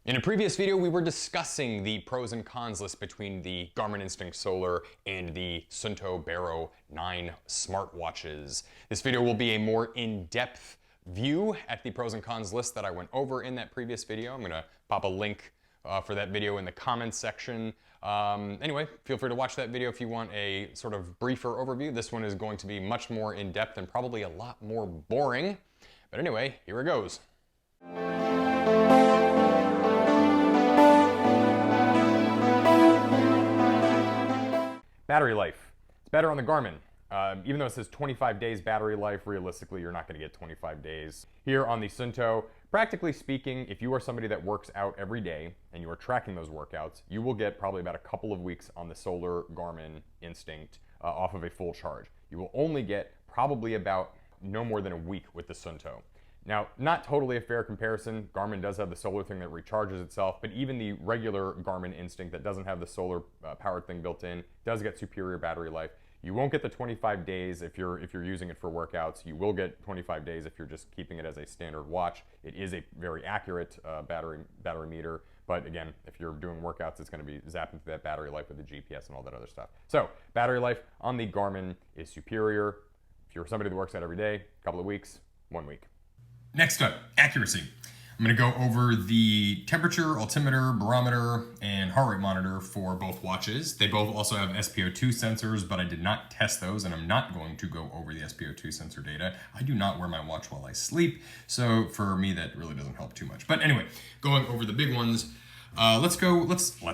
In a previous video, we were discussing the pros and cons list between the Garmin Instinct Solar and the Suunto Baro 9 smartwatches. This video will be a more in-depth view at the pros and cons list that I went over in that previous video. I'm gonna pop a link for that video in the comments section. Anyway, feel free to watch that video if you want a sort of briefer overview. This one is going to be much more in-depth and probably a lot more boring. But anyway, here it goes. Battery life. It's better on the Garmin. Even though it says 25 days battery life, realistically, you're not going to get 25 days. Here on the Suunto, practically speaking, if you are somebody that works out every day and you are tracking those workouts, you will get probably about a couple of weeks on the Solar Garmin Instinct off of a full charge. You will only get probably about no more than a week with the Suunto. Now, not totally a fair comparison. Garmin does have the solar thing that recharges itself, but even the regular Garmin Instinct that doesn't have the solar powered thing built in does get superior battery life. You won't get the 25 days if you're using it for workouts. You will get 25 days if you're just keeping it as a standard watch. It is a very accurate battery meter, but again, if you're doing workouts, it's going to be zapping through that battery life with the GPS and all that other stuff. So, battery life on the Garmin is superior. If you're somebody that works out every day, a couple of weeks, 1 week. Next up, accuracy. I'm going to go over the temperature, altimeter, barometer, and heart rate monitor for both watches. They both also have SpO2 sensors, but I did not test those, and I'm not going to go over the SpO2 sensor data. I do not wear my watch while I sleep, so for me that really doesn't help too much. But anyway, going over the big ones, let's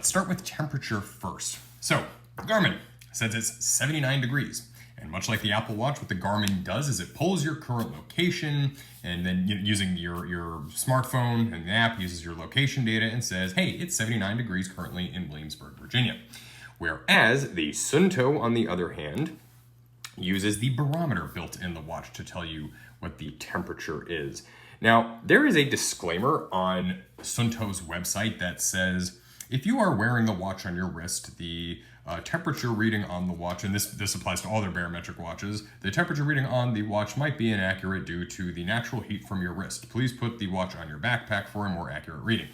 start with temperature first. So, Garmin says it's 79 degrees. And much like the Apple Watch, what the Garmin does is it pulls your current location, and then using your smartphone and the app uses your location data and says, hey, it's 79 degrees currently in Williamsburg, Virginia. Whereas the Suunto, on the other hand, uses the barometer built in the watch to tell you what the temperature is. Now, there is a disclaimer on Suunto's website that says, if you are wearing the watch on your wrist, the temperature reading on the watch, and this applies to all their barometric watches, the temperature reading on the watch might be inaccurate due to the natural heat from your wrist. Please put the watch on your backpack for a more accurate reading.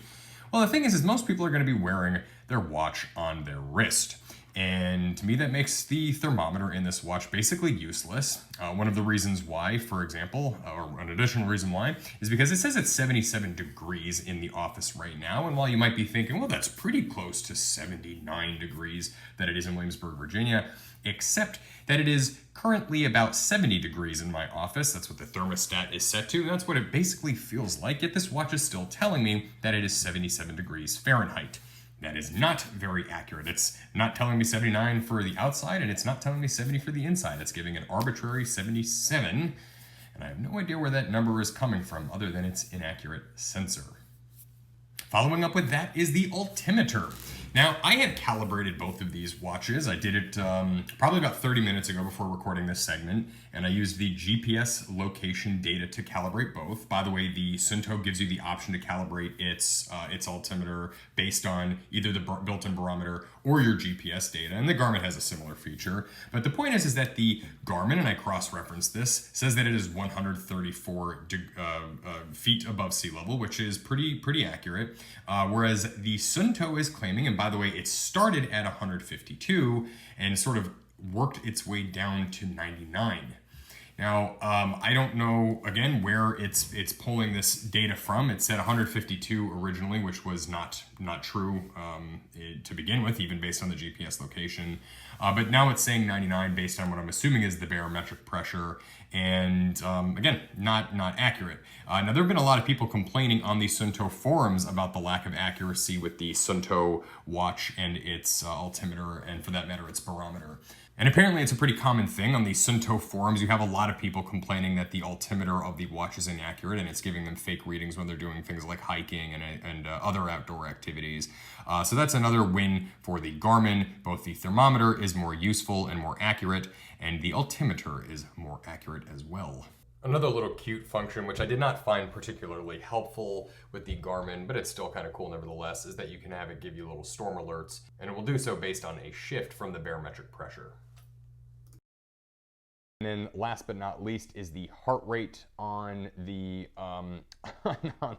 Well, the thing is most people are going to be wearing their watch on their wrist. And to me, that makes the thermometer in this watch basically useless. One of the reasons why, for example, or an additional reason why, is because it says it's 77 degrees in the office right now. And while you might be thinking, well, that's pretty close to 79 degrees that it is in Williamsburg, Virginia, except that it is currently about 70 degrees in my office. That's what the thermostat is set to. That's what it basically feels like. Yet this watch is still telling me that it is 77 degrees Fahrenheit. That is not very accurate. It's not telling me 79 for the outside, and it's not telling me 70 for the inside. It's giving an arbitrary 77, and I have no idea where that number is coming from other than its inaccurate sensor. Following up with that is the altimeter. Now, I had calibrated both of these watches. I did it probably about 30 minutes ago before recording this segment, and I used the GPS location data to calibrate both. By the way, the Suunto gives you the option to calibrate its altimeter based on either the built-in barometer or your GPS data, and the Garmin has a similar feature. But the point is that the Garmin, and I cross-referenced this, says that it is 134 feet above sea level, which is pretty accurate, whereas the Suunto is claiming, and by the way, it started at 152 and sort of worked its way down to 99. Now, I don't know, again, where it's pulling this data from. It said 152 originally, which was not true to begin with, even based on the GPS location. But now it's saying 99 based on what I'm assuming is the barometric pressure, and again, not accurate. Now, there have been a lot of people complaining on the Suunto forums about the lack of accuracy with the Suunto watch and its altimeter, and for that matter, its barometer. And apparently it's a pretty common thing on the Suunto forums. You have a lot of people complaining that the altimeter of the watch is inaccurate and it's giving them fake readings when they're doing things like hiking and other outdoor activities. So that's another win for the Garmin. Both the thermometer is more useful and more accurate, and the altimeter is more accurate as well. Another little cute function, which I did not find particularly helpful with the Garmin, but it's still kind of cool nevertheless, is that you can have it give you little storm alerts, and it will do so based on a shift from the barometric pressure. And then last but not least is the heart rate on the on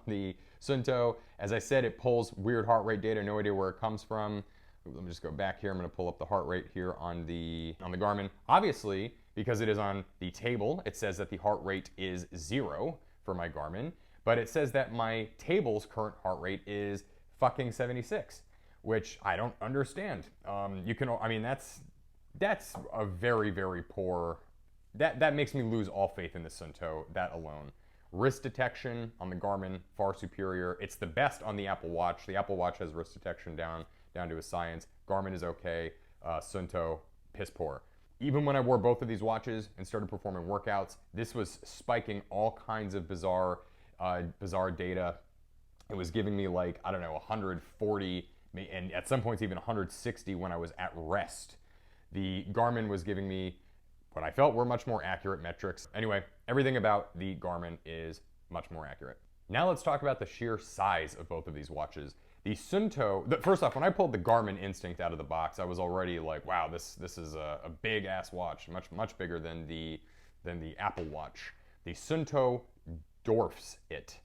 the Suunto, as I said, it pulls weird heart rate data, no idea where it comes from. Let me just go back here. I'm going to pull up the heart rate here on the Garmin. Obviously, because it is on the table, it says that the heart rate is 0 for my Garmin, but it says that my table's current heart rate is fucking 76, which I don't understand. I mean, that's a very, very poor. That makes me lose all faith in the Suunto, that alone. Wrist detection on the Garmin, far superior. It's the best on the Apple Watch. The Apple Watch has wrist detection down to a science. Garmin is okay. Suunto, piss poor. Even when I wore both of these watches and started performing workouts, this was spiking all kinds of bizarre data. It was giving me like, I don't know, 140, and at some points even 160 when I was at rest. The Garmin was giving me what I felt were much more accurate metrics. Anyway, everything about the Garmin is much more accurate. Now let's talk about the sheer size of both of these watches. The Suunto, first off, when I pulled the Garmin Instinct out of the box, I was already like, wow, this is a big ass watch, much bigger than the Apple Watch. The Suunto dwarfs it.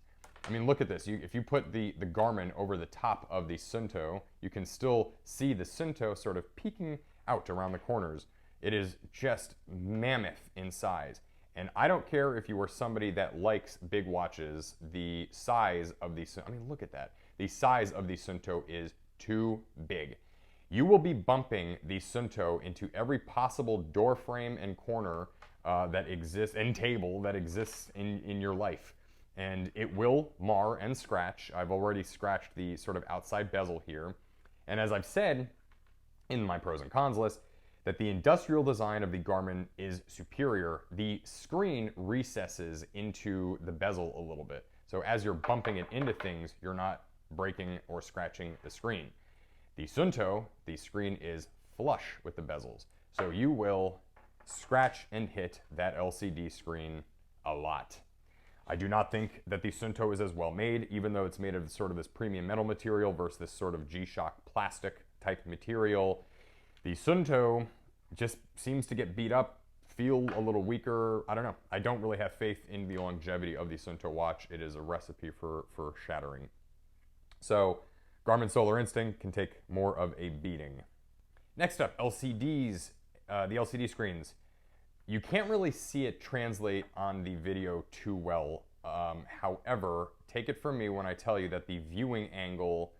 I mean, look at this. If you put the Garmin over the top of the Suunto, you can still see the Suunto sort of peeking out around the corners. It is just mammoth in size. And I don't care if you are somebody that likes big watches, the size of the, I mean, look at that. The size of the Suunto is too big. You will be bumping the Suunto into every possible door frame and corner that exists, and table that exists in your life. And it will mar and scratch. I've already scratched the sort of outside bezel here. And as I've said in my pros and cons list, that the industrial design of the Garmin is superior. The screen recesses into the bezel a little bit. So as you're bumping it into things, you're not breaking or scratching the screen. The Suunto, the screen is flush with the bezels. So you will scratch and hit that LCD screen a lot. I do not think that the Suunto is as well made, even though it's made of sort of this premium metal material versus this sort of G-Shock plastic type material. The Suunto just seems to get beat up, feel a little weaker. I don't know. I don't really have faith in the longevity of the Suunto watch. It is a recipe for shattering. So Garmin Solar Instinct can take more of a beating. Next up, LCDs, the LCD screens. You can't really see it translate on the video too well. However, take it from me when I tell you that the viewing angle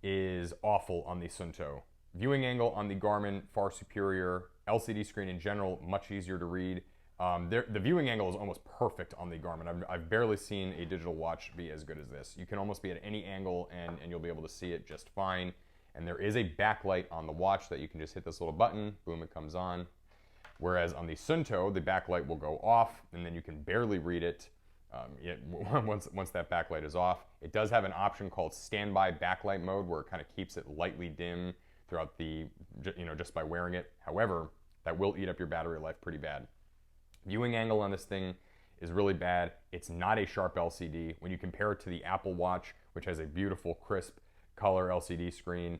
is awful on the Suunto. Viewing angle on the Garmin, far superior. LCD screen in general, much easier to read. The viewing angle is almost perfect on the Garmin. I've barely seen a digital watch be as good as this. You can almost be at any angle and you'll be able to see it just fine. And there is a backlight on the watch that you can just hit this little button, boom, it comes on. Whereas on the Suunto, the backlight will go off and then you can barely read it once that backlight is off. It does have an option called standby backlight mode where it kind of keeps it lightly dim throughout just by wearing it. However, that will eat up your battery life pretty bad. Viewing angle on this thing is really bad. It's not a sharp LCD. When you compare it to the Apple Watch, which has a beautiful, crisp color LCD screen,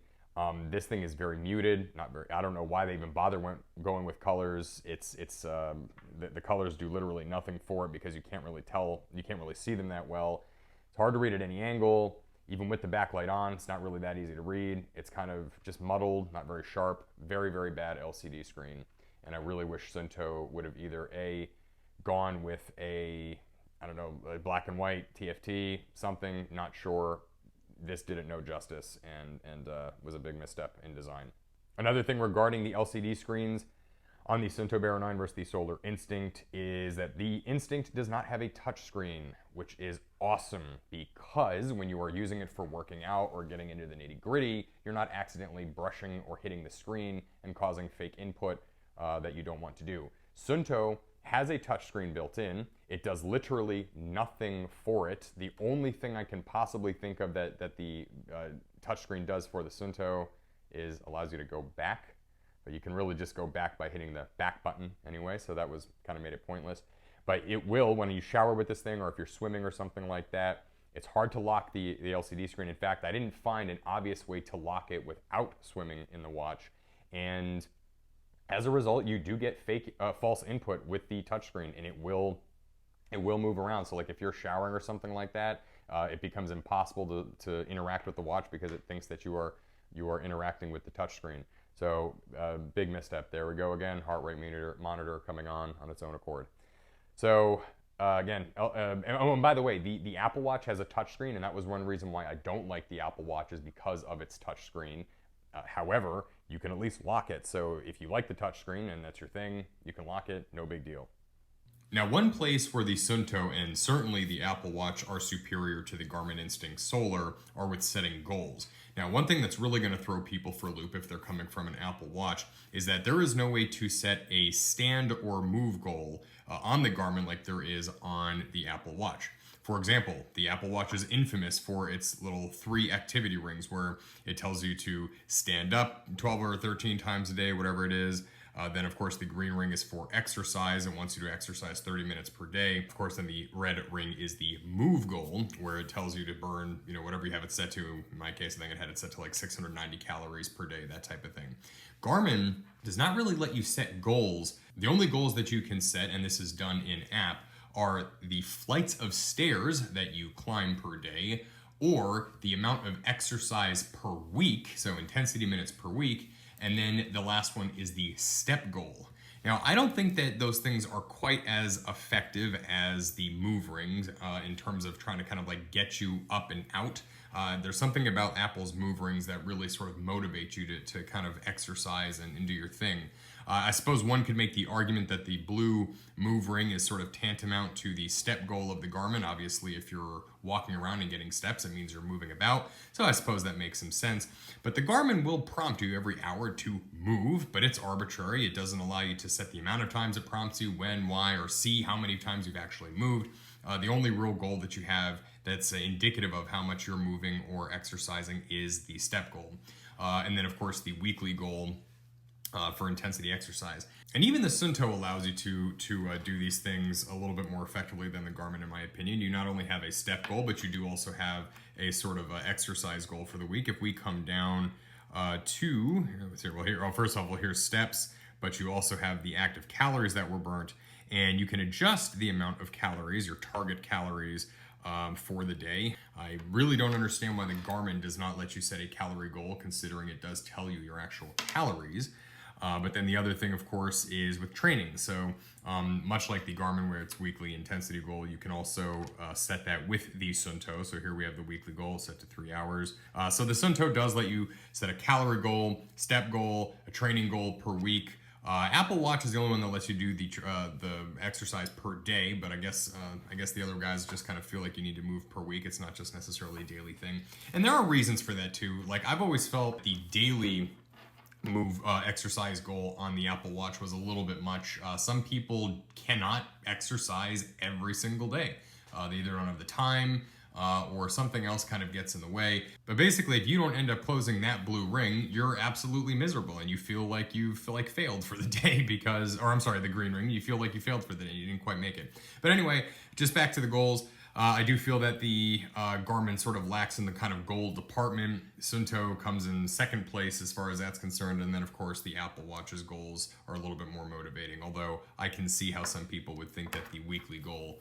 this thing is very muted. I don't know why they even bother going with colors. The colors do literally nothing for it because you can't really see them that well. It's hard to read at any angle. Even with the backlight on, it's not really that easy to read. It's kind of just muddled, not very sharp, very, very bad LCD screen. And I really wish Suunto would have either gone with a black and white TFT, something, not sure. This didn't know justice and was a big misstep in design. Another thing regarding the LCD screens on the Suunto Baro 9 versus the Solar Instinct is that the Instinct does not have a touch screen, which is awesome because when you are using it for working out or getting into the nitty-gritty, you're not accidentally brushing or hitting the screen and causing fake input that you don't want to do. Suunto has a touchscreen built in. It does literally nothing for it. The only thing I can possibly think of that the touchscreen does for the Suunto is allows you to go back, but you can really just go back by hitting the back button anyway, so that was kind of made it pointless. But it will, when you shower with this thing or if you're swimming or something like that, it's hard to lock the LCD screen. In fact, I didn't find an obvious way to lock it without swimming in the watch. And as a result, you do get false input with the touchscreen, and it will move around. So like if you're showering or something like that, it becomes impossible to interact with the watch because it thinks that you are interacting with the touchscreen. So big misstep. There we go again. Heart rate monitor coming on its own accord. So again, and by the way, the Apple Watch has a touchscreen, and that was one reason why I don't like the Apple Watch, is because of its touchscreen. However, you can at least lock it. So if you like the touchscreen and that's your thing, you can lock it. No big deal. Now, one place where the Suunto and certainly the Apple Watch are superior to the Garmin Instinct Solar are with setting goals. Now, one thing that's really going to throw people for a loop if they're coming from an Apple Watch is that there is no way to set a stand or move goal on the Garmin like there is on the Apple Watch. For example, the Apple Watch is infamous for its little 3 activity rings where it tells you to stand up 12 or 13 times a day, whatever it is. Then, of course, the green ring is for exercise and wants you to exercise 30 minutes per day. Of course, then the red ring is the move goal, where it tells you to burn, whatever you have it set to. In my case, I think it had it set to like 690 calories per day, that type of thing. Garmin does not really let you set goals. The only goals that you can set, and this is done in app, are the flights of stairs that you climb per day, or the amount of exercise per week, so intensity minutes per week. And then the last one is the step goal. Now, I don't think that those things are quite as effective as the move rings in terms of trying to kind of like get you up and out. There's something about Apple's move rings that really sort of motivate you to kind of exercise and do your thing. I suppose one could make the argument that the blue move ring is sort of tantamount to the step goal of the Garmin. Obviously, if you're walking around and getting steps, it means you're moving about. So I suppose that makes some sense. But the Garmin will prompt you every hour to move, but it's arbitrary. It doesn't allow you to set the amount of times it prompts you, when, why, or see how many times you've actually moved. The only real goal that you have that's indicative of how much you're moving or exercising is the step goal. And then, of course, the weekly goal for intensity exercise. And even the Suunto allows you to do these things a little bit more effectively than the Garmin, in my opinion. You not only have a step goal, but you do also have a sort of exercise goal for the week. If we come down to, let's see, well, here, first of all, here's steps, but you also have the active calories that were burnt, and you can adjust the amount of calories, your target calories, for the day. I really don't understand why the Garmin does not let you set a calorie goal, considering it does tell you your actual calories. But then the other thing, of course, is with training. So much like the Garmin where it's weekly intensity goal, you can also set that with the Suunto. So here we have the weekly goal set to 3 hours. So the Suunto does let you set a calorie goal, step goal, a training goal per week. Apple Watch is the only one that lets you do the exercise per day, but I guess the other guys just kind of feel like you need to move per week. It's not just necessarily a daily thing. And there are reasons for that too. Like, I've always felt the daily move exercise goal on the Apple Watch was a little bit much. Some people cannot exercise every single day. They either don't have the time or something else kind of gets in the way. But basically, if you don't end up closing that blue ring, you're absolutely miserable and you feel like failed for the day the green ring. You feel like you failed for the day. You didn't quite make it. But anyway, just back to the goals. I do feel that the Garmin sort of lacks in the kind of goal department. Suunto comes in second place as far as that's concerned. And then, of course, the Apple Watch's goals are a little bit more motivating. Although I can see how some people would think that the weekly goal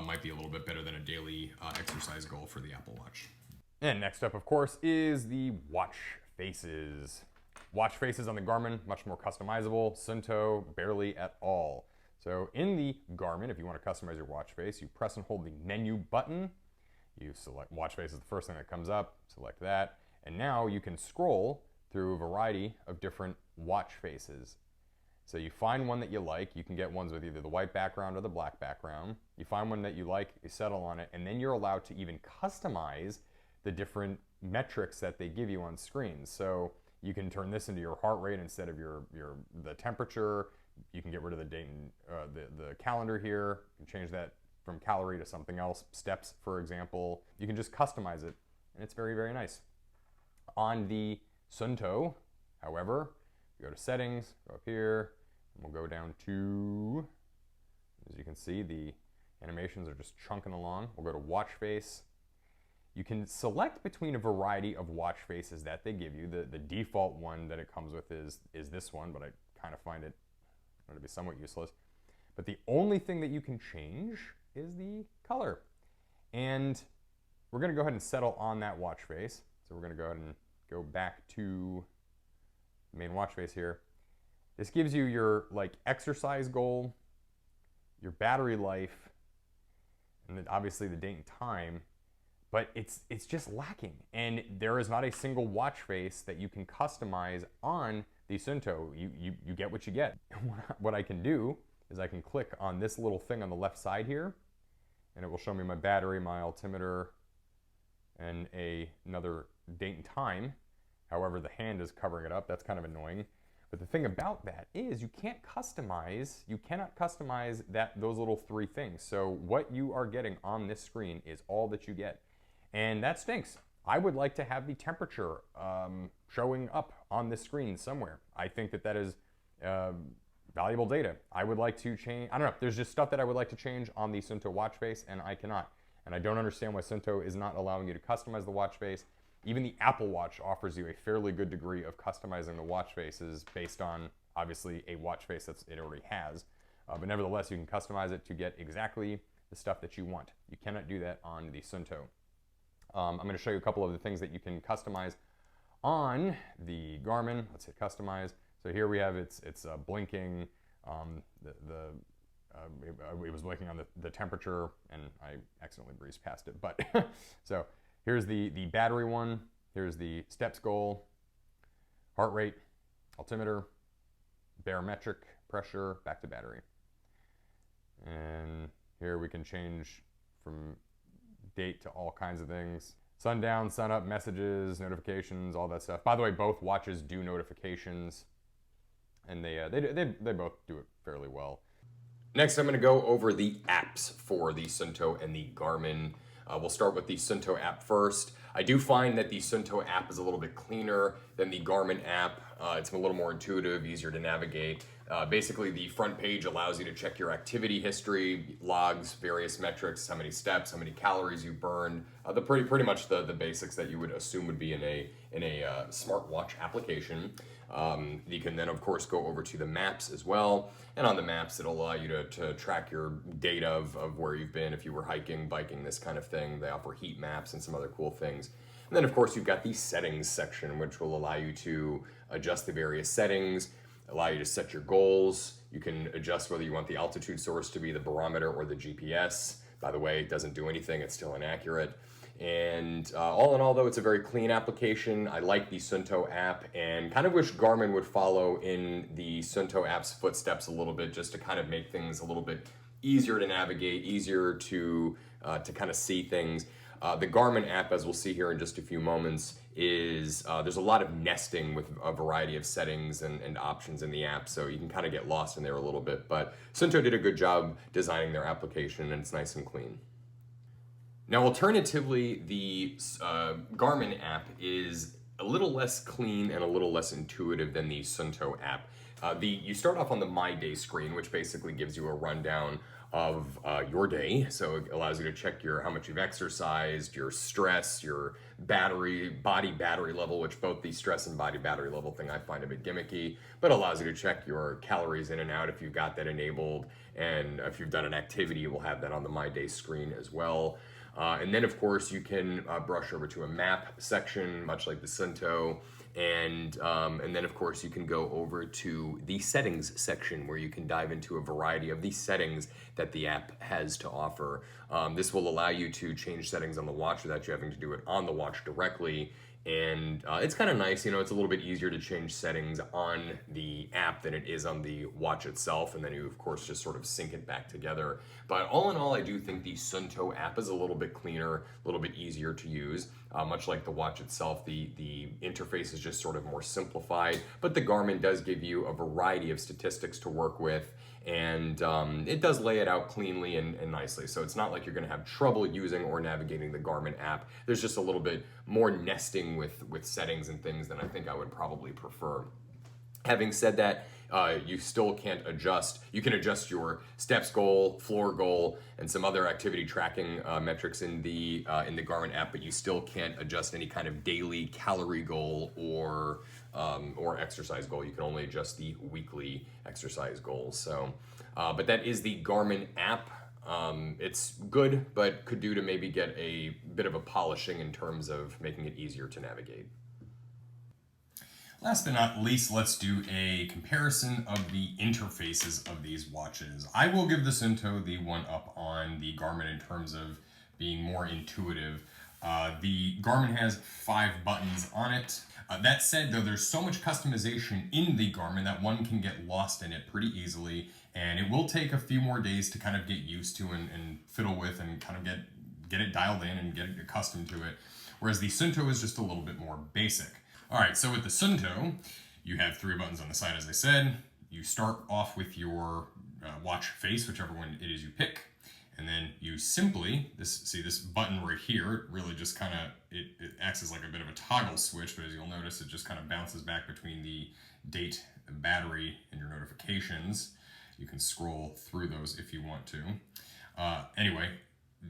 might be a little bit better than a daily exercise goal for the Apple Watch. And next up, of course, is the watch faces. Watch faces on the Garmin, much more customizable. Suunto, barely at all. So in the Garmin, if you want to customize your watch face, you press and hold the menu button. You select watch face is the first thing that comes up. Select that. And now you can scroll through a variety of different watch faces. So you find one that you like. You can get ones with either the white background or the black background. You find one that you like, you settle on it, and then you're allowed to even customize the different metrics that they give you on screens. So you can turn this into your heart rate instead of the temperature. You can get rid of the date and the calendar here. You can change that from calorie to something else, steps, for example. You can just customize it, and it's very, very nice. On the Suunto, however, you go to settings, go up here, and we'll go down to, as you can see, the animations are just chunking along. We'll go to watch face. You can select between a variety of watch faces that they give you. The default one that it comes with is this one, but I kind of find it to be somewhat useless. But the only thing that you can change is the color. And we're going to go ahead and settle on that watch face. So we're going to go ahead and go back to the main watch face here. This gives you your like exercise goal, your battery life, and then obviously the date and time, but it's just lacking. And there is not a single watch face that you can customize on the Suunto. You get what you get. What I can do is I can click on this little thing on the left side here, and it will show me my battery, my altimeter, and another date and time. However, the hand is covering it up. That's kind of annoying. But the thing about that is you cannot customize those little three things. So what you are getting on this screen is all that you get. And that stinks. I would like to have the temperature showing up on this screen somewhere. I think that is valuable data. I would like to change, I don't know, there's just stuff that I would like to change on the Suunto watch face, and I cannot. And I don't understand why Suunto is not allowing you to customize the watch face. Even the Apple Watch offers you a fairly good degree of customizing the watch faces based on, obviously, a watch face that it already has. But nevertheless, you can customize it to get exactly the stuff that you want. You cannot do that on the Suunto. I'm going to show you a couple of the things that you can customize on the Garmin. Let's hit customize. So here we have it's blinking. It was blinking on the temperature, and I accidentally breezed past it. But so here's the battery one. Here's the steps goal, heart rate, altimeter, barometric pressure, back to battery. And here we can change from date to all kinds of things. Sundown, sun up, messages, notifications, all that stuff. By the way, both watches do notifications, and they both do it fairly well. Next, I'm going to go over the apps for the Suunto and the Garmin. We'll start with the Suunto app first. I do find that the Suunto app is a little bit cleaner than the Garmin app. It's a little more intuitive, easier to navigate. Basically, the front page allows you to check your activity history, logs, various metrics, how many steps, how many calories you burned, pretty much the basics that you would assume would be in a smartwatch application. You can then, of course, go over to the maps as well. And on the maps, it'll allow you to track your data of where you've been, if you were hiking, biking, this kind of thing. They offer heat maps and some other cool things. And then, of course, you've got the settings section, which will allow you to adjust the various settings, allow you to set your goals. You can adjust whether you want the altitude source to be the barometer or the GPS. By the way, it doesn't do anything. It's still inaccurate. And all in all, though, it's a very clean application. I like the Suunto app and kind of wish Garmin would follow in the Suunto app's footsteps a little bit, just to kind of make things a little bit easier to navigate, easier to kind of see things. The Garmin app, as we'll see here in just a few moments, is there's a lot of nesting with a variety of settings and options in the app, so you can kind of get lost in there a little bit. But Suunto did a good job designing their application, and it's nice and clean. Now, alternatively, the Garmin app is a little less clean and a little less intuitive than the Suunto app. You start off on the My Day screen, which basically gives you a rundown of your day. So it allows you to check how much you've exercised, your stress, your body battery level, which both the stress and body battery level thing I find a bit gimmicky, but allows you to check your calories in and out if you've got that enabled. And if you've done an activity, you will have that on the My Day screen as well. And then, of course, you can brush over to a map section, much like the Suunto. And then, of course, you can go over to the settings section, where you can dive into a variety of the settings that the app has to offer. This will allow you to change settings on the watch without you having to do it on the watch directly. And it's kind of nice, it's a little bit easier to change settings on the app than it is on the watch itself. And then you, of course, just sort of sync it back together. But all in all, I do think the Suunto app is a little bit cleaner, a little bit easier to use. Much like the watch itself, the interface is just sort of more simplified. But the Garmin does give you a variety of statistics to work with. And it does lay it out cleanly and nicely. So it's not like you're going to have trouble using or navigating the Garmin app. There's just a little bit more nesting with settings and things than I think I would probably prefer. Having said that, you still can't adjust. You can adjust your steps goal, floor goal, and some other activity tracking metrics in the Garmin app, but you still can't adjust any kind of daily calorie goal or exercise goal. You can only adjust the weekly exercise goals. So, but that is the Garmin app. It's good, but could do to maybe get a bit of a polishing in terms of making it easier to navigate. Last but not least, let's do a comparison of the interfaces of these watches. I will give the Suunto the one up on the Garmin in terms of being more intuitive. The Garmin has 5 buttons on it. That said, though, there's so much customization in the Garmin that one can get lost in it pretty easily, and it will take a few more days to kind of get used to and fiddle with and kind of get it dialed in and get accustomed to it, whereas the Suunto is just a little bit more basic. All right, so with the Suunto, you have 3 buttons on the side, as I said. You start off with your watch face, whichever one it is you pick. And then you simply, this button right here, it really just kind of, it acts as like a bit of a toggle switch, but as you'll notice, it just kind of bounces back between the date, the battery, and your notifications. You can scroll through those if you want to. Anyway,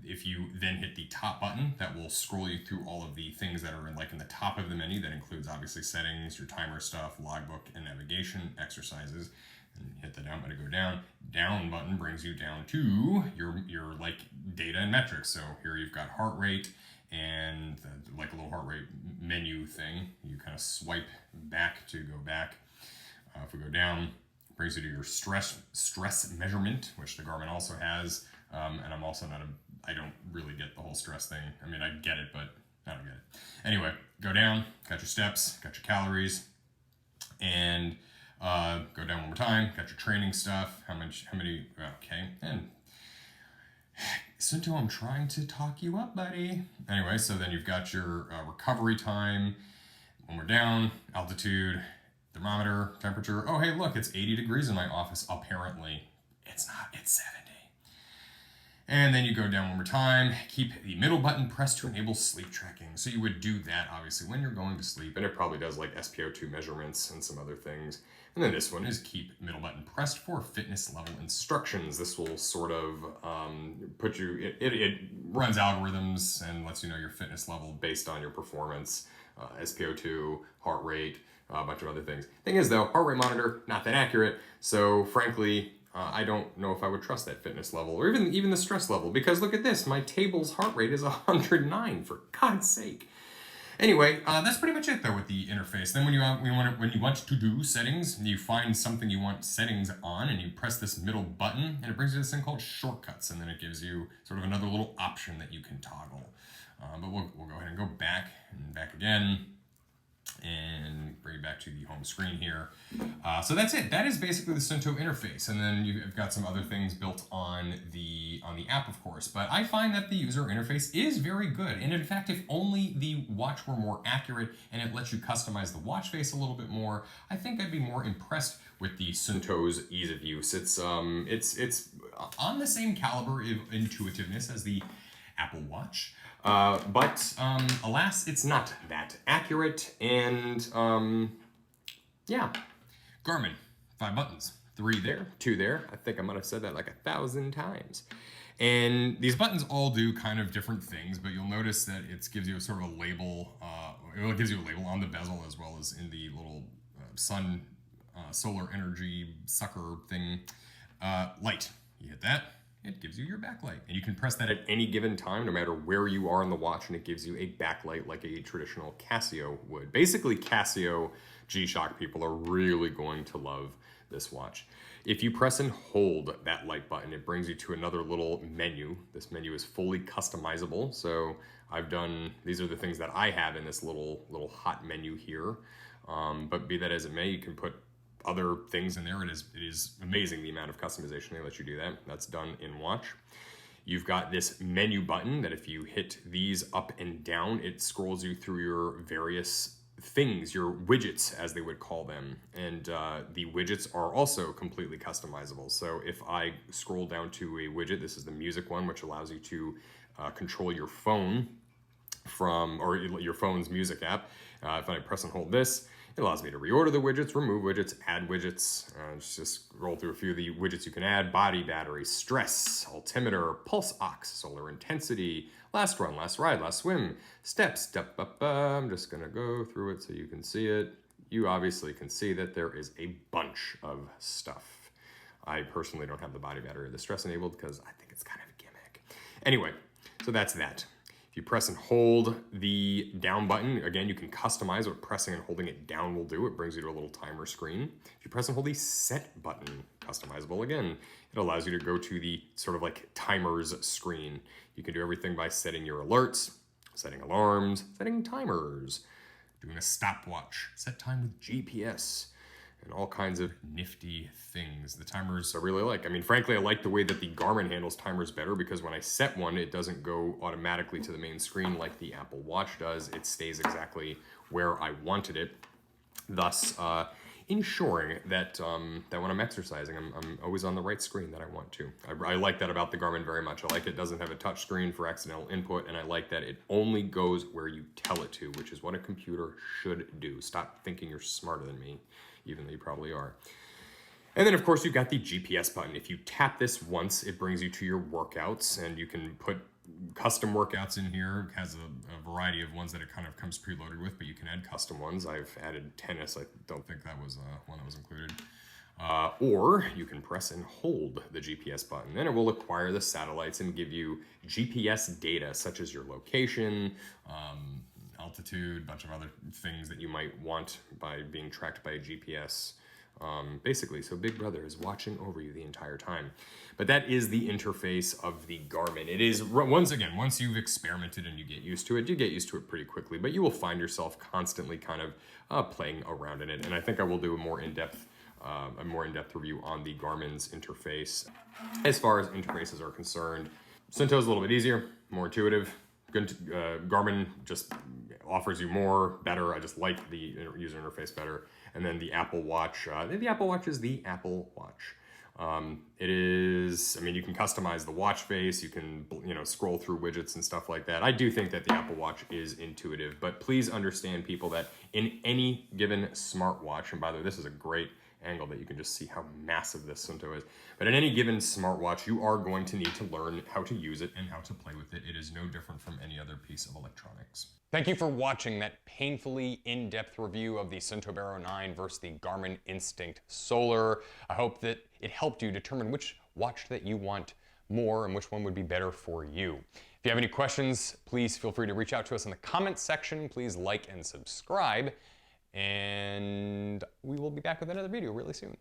if you then hit the top button, that will scroll you through all of the things that are in the top of the menu. That includes obviously settings, your timer stuff, logbook, and navigation, exercises. And hit the down button to go down. Down button brings you down to your like data and metrics. So here you've got heart rate and like a little heart rate menu thing. You kind of swipe back to go back. If we go down, it brings you to your stress measurement, which the Garmin also has. And I'm also I don't really get the whole stress thing. I mean, I get it, but I don't get it. Anyway, go down, got your steps, got your calories, and go down one more time, got your training stuff, how many, okay, and Suunto, I'm trying to talk you up, buddy. Anyway, so then you've got your recovery time, when we're down, altitude, thermometer, temperature. Oh, hey, look, it's 80 degrees in my office, apparently. It's not, it's 70. And then you go down one more time, keep the middle button pressed to enable sleep tracking. So you would do that, obviously, when you're going to sleep, and it probably does like SpO2 measurements and some other things. And then this one is keep middle button pressed for fitness level instructions. This will sort of put you, it runs algorithms and lets you know your fitness level based on your performance, SpO2, heart rate, a bunch of other things. Thing is though, heart rate monitor, not that accurate. So frankly, I don't know if I would trust that fitness level or even the stress level, because look at this, my table's heart rate is 109, for God's sake. Anyway, that's pretty much it though with the interface. Then when you want to do settings, you find something you want settings on, and you press this middle button, and it brings you this thing called shortcuts, and then it gives you sort of another little option that you can toggle. But we'll go ahead and go back and back again, and bring it back to the home screen here. So that's it. That is basically the Suunto interface, and then you've got some other things built on the app, of course. But I find that the user interface is very good, and in fact, if only the watch were more accurate and it lets you customize the watch face a little bit more, I think I'd be more impressed with the Suunto's ease of use. It's on the same caliber of intuitiveness as the Apple Watch. But alas, it's not that accurate, and yeah. Garmin, 5 buttons, 3 there, 2 there. I think I might have said that like 1,000 times. And these buttons all do kind of different things, but you'll notice that it gives you a sort of a label, it gives you a label on the bezel as well as in the little solar energy sucker thing. Light, you hit that. It gives you your backlight, and you can press that at any given time, no matter where you are in the watch, and it gives you a backlight like a traditional Casio would. Basically, Casio G-Shock people are really going to love this watch. If you press and hold that light button, it brings you to another little menu. This menu is fully customizable, so these are the things that I have in this little hot menu here. But be that as it may, you can put other things in there. It is amazing the amount of customization they let you do that. That's done in watch. You've got this menu button that if you hit these up and down, it scrolls you through your various things, your widgets as they would call them. And the widgets are also completely customizable. So if I scroll down to a widget, this is the music one, which allows you to control your phone or your phone's music app. If I press and hold this, it allows me to reorder the widgets, remove widgets, add widgets. Just roll through a few of the widgets you can add. Body, battery, stress, altimeter, pulse ox, solar intensity, last run, last ride, last swim, steps, I'm just gonna go through it so you can see it. You obviously can see that there is a bunch of stuff. I personally don't have the body battery or the stress enabled because I think it's kind of a gimmick. Anyway, so that's that. If you press and hold the down button, again, you can customize what pressing and holding it down will do. It brings you to a little timer screen. If you press and hold the set button, customizable again, it allows you to go to the sort of like timers screen. You can do everything by setting your alerts, setting alarms, setting timers, doing a stopwatch, set time with GPS, and all kinds of nifty things. The timers I really like. I mean, frankly, I like the way that the Garmin handles timers better because when I set one, it doesn't go automatically to the main screen like the Apple Watch does. It stays exactly where I wanted it, thus ensuring that that when I'm exercising, I'm always on the right screen that I want to. I like that about the Garmin very much. I like it doesn't have a touch screen for accidental input, and I like that it only goes where you tell it to, which is what a computer should do. Stop thinking you're smarter than me, even though you probably are. And then of course you've got the GPS button. If you tap this once, it brings you to your workouts, and you can put custom workouts in here. It has a variety of ones that it kind of comes preloaded with, but you can add custom ones. I've added tennis. I don't think that was one that was included. Or you can press and hold the GPS button, and it will acquire the satellites and give you GPS data such as your location, altitude, a bunch of other things that you might want by being tracked by a GPS. Basically, so Big Brother is watching over you the entire time. But that is the interface of the Garmin. It is, once you've experimented and you get used to it, you get used to it pretty quickly, but you will find yourself constantly kind of playing around in it. And I think I will do a more in-depth review on the Garmin's interface. As far as interfaces are concerned, Suunto is a little bit easier, more intuitive. Garmin just offers you more, better. I just like the user interface better. And then the Apple Watch, the Apple Watch is the Apple Watch. It is, I mean, you can customize the watch face, you can, scroll through widgets and stuff like that. I do think that the Apple Watch is intuitive, but please understand, people, that in any given smartwatch, and by the way, this is a great angle that you can just see how massive this Suunto is. But in any given smartwatch, you are going to need to learn how to use it and how to play with it. It is no different from any other piece of electronics. Thank you for watching that painfully in-depth review of the Suunto Baro 9 versus the Garmin Instinct Solar. I hope that it helped you determine which watch that you want more and which one would be better for you. If you have any questions, please feel free to reach out to us in the comments section. Please like and subscribe, and we will be back with another video really soon.